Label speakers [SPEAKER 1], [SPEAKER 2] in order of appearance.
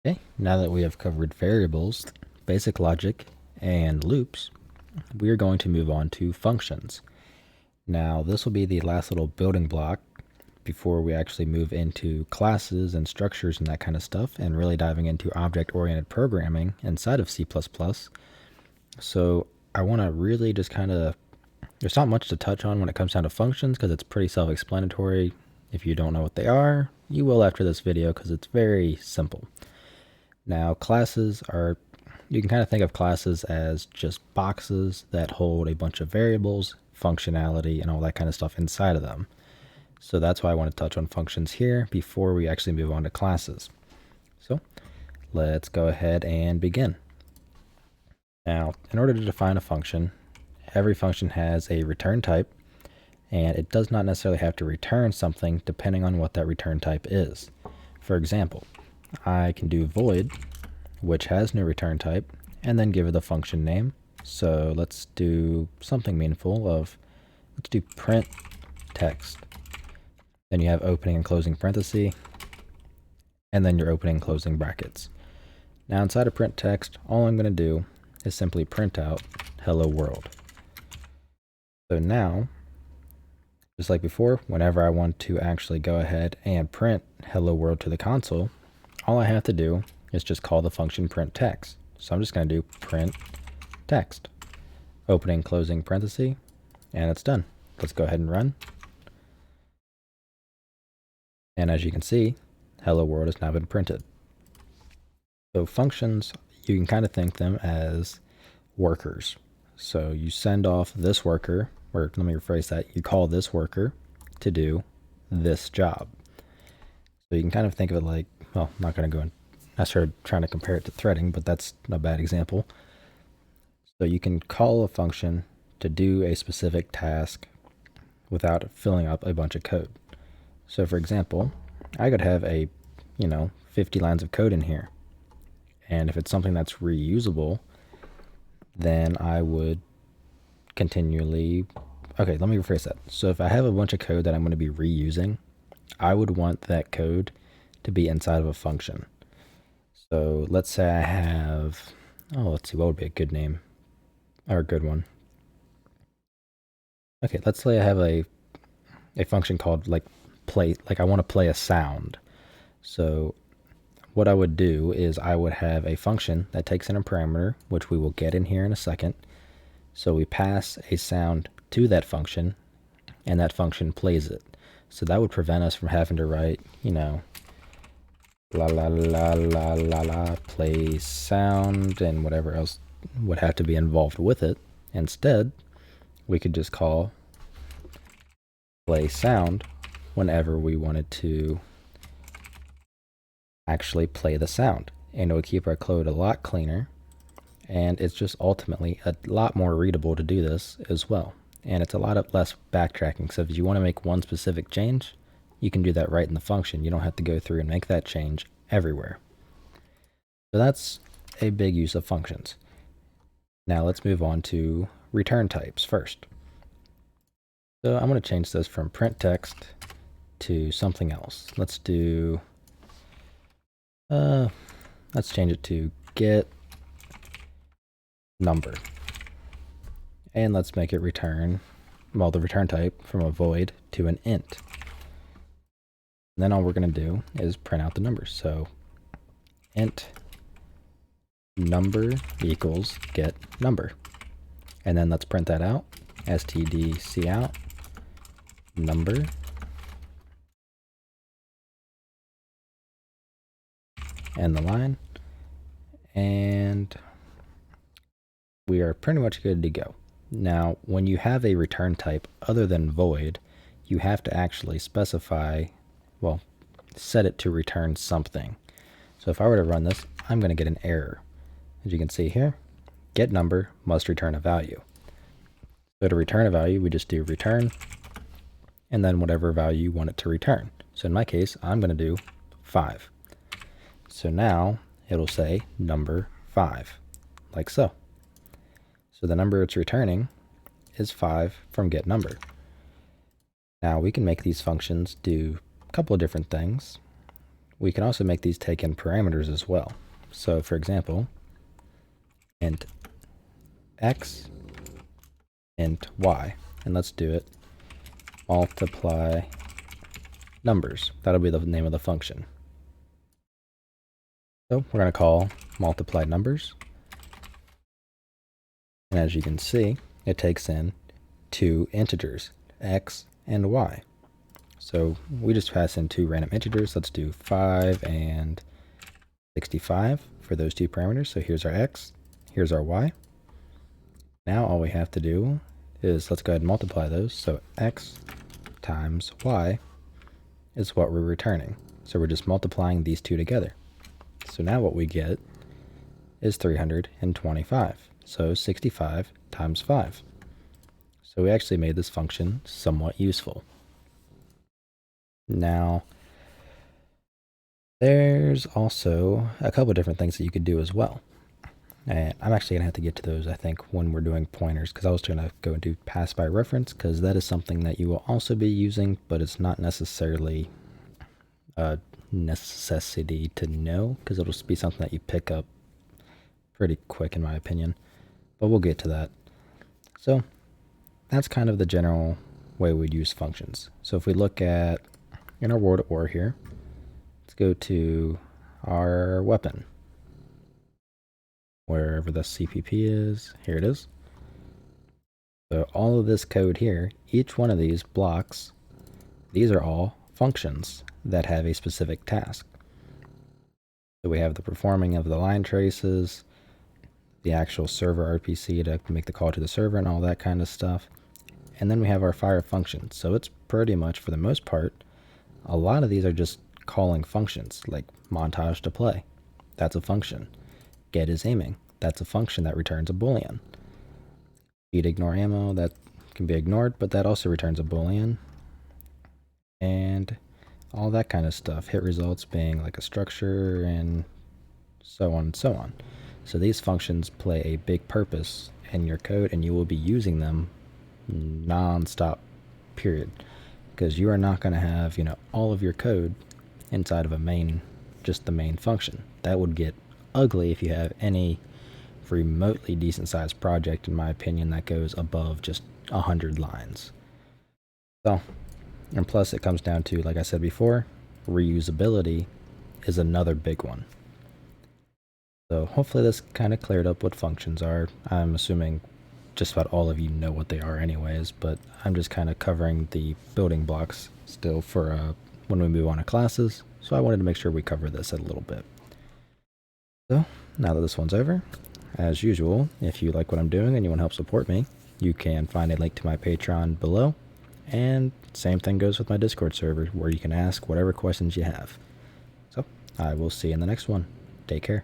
[SPEAKER 1] Okay, now that we have covered variables, basic logic, and loops, we are going to move on to functions. Now, this will be the last little building block before we actually move into classes and structures and that kind of stuff, and really diving into object-oriented programming inside of C++. So I want to really just there's not much to touch on when it comes down to functions because it's pretty self-explanatory. If you don't know what they are, you will after this video because it's very simple. Now, you can kind of think of classes as just boxes that hold a bunch of variables, functionality, and all that kind of stuff inside of them. So that's why I want to touch on functions here before we actually move on to classes. So let's go ahead and begin. Now, in order to define a function, every function has a return type, and it does not necessarily have to return something depending on what that return type is. For example, I can do void, which has no return type, and then give it the function name. So let's do something meaningful let's do print text. Then you have opening and closing parenthesis, and then your opening and closing brackets. Now inside of print text, all I'm going to do is simply print out hello world. So now, just like before, whenever I want to actually go ahead and print hello world to the console, all I have to do is just call the function print text. So I'm just going to do print text, opening, closing parenthesis, and it's done. Let's go ahead and run. And as you can see, hello world has now been printed. So functions, you can kind of think them as workers. So you send off this worker, or let me rephrase that, you call this worker to do this job. So you can kind of think of it like, well, I'm not going to go in. I started trying to compare it to threading, but that's a bad example. So you can call a function to do a specific task without filling up a bunch of code. So for example, I could have 50 lines of code in here. And if it's something that's reusable, then I would continually... Okay, let me rephrase that. So if I have a bunch of code that I'm going to be reusing, I would want that code to be inside of a function. So let's say I have... let's see, what would be a good name? Or a good one? Okay, let's say I have a function called play, I want to play a sound. So what I would do is I would have a function that takes in a parameter, which we will get in here in a second. So we pass a sound to that function, and that function plays it. So that would prevent us from having to write, la la la la la la, play sound, and whatever else would have to be involved with it. Instead, we could just call play sound whenever we wanted to actually play the sound, and it would keep our code a lot cleaner, and it's just ultimately a lot more readable to do this as well, and it's a lot less backtracking. So if you want to make one specific change, you can do that right in the function. You don't have to go through and make that change everywhere. So that's a big use of functions. Now let's move on to return types first. So I'm going to change this from print text to something else. Let's change it to get number. And let's make it return, well, the return type from a void to an int. And then all we're going to do is print out the numbers. So int number equals get number. And then let's print that out. stdcout number. And the line, and we are pretty much good to go. Now, when you have a return type other than void, you have to actually specify, well, set it to return something. So if I were to run this, I'm going to get an error. As you can see here, get number must return a value. So to return a value, we just do return, and then whatever value you want it to return. So in my case, I'm going to do 5. So now it'll say number 5, like so. So the number it's returning is 5 from get number. Now we can make these functions do a couple of different things. we can also make these take in parameters as well. So for example, int x, int y, and let's do it multiply numbers. That'll be the name of the function. So we're going to call multiply numbers. And as you can see, it takes in two integers, x and y. So we just pass in two random integers. Let's do 5 and 65 for those two parameters. So here's our x, here's our y. Now all we have to do is let's go ahead and multiply those. So x times y is what we're returning. So we're just multiplying these two together. So now what we get is 325. So 65 times 5. So we actually made this function somewhat useful. Now, there's also a couple different things that you could do as well. And I'm actually going to have to get to those, I think, when we're doing pointers, because I was going to go and do pass by reference, because that is something that you will also be using, but it's not necessarily a necessity to know, because it'll be something that you pick up pretty quick, in my opinion. But we'll get to that. So that's kind of the general way we'd use functions. So if we look at in our word or here, let's go to our weapon, wherever the CPP is. Here it is. So all of this code here, each one of these blocks, these are all functions that have a specific task. So we have the performing of the line traces, the actual server RPC to make the call to the server and all that kind of stuff. And then we have our fire function. So it's pretty much, for the most part, a lot of these are just calling functions, like montage to play. That's a function. Get is aiming. That's a function that returns a boolean. Feed ignore ammo, that can be ignored, but that also returns a boolean. And all that kind of stuff. Hit results being like a structure and so on and so on. So these functions play a big purpose in your code, and you will be using them non-stop, period. Because you are not going to have, all of your code inside of a main, just the main function. That would get ugly if you have any remotely decent sized project, in my opinion, that goes above just 100 lines. So, and plus it comes down to, like I said before, reusability is another big one. So hopefully this kind of cleared up what functions are. I'm assuming just about all of you know what they are anyways, but I'm just kind of covering the building blocks still for when we move on to classes. So I wanted to make sure we cover this a little bit. So now that this one's over, as usual, if you like what I'm doing and you want to help support me, you can find a link to my Patreon below. And same thing goes with my Discord server, where you can ask whatever questions you have. So I will see you in the next one. Take care.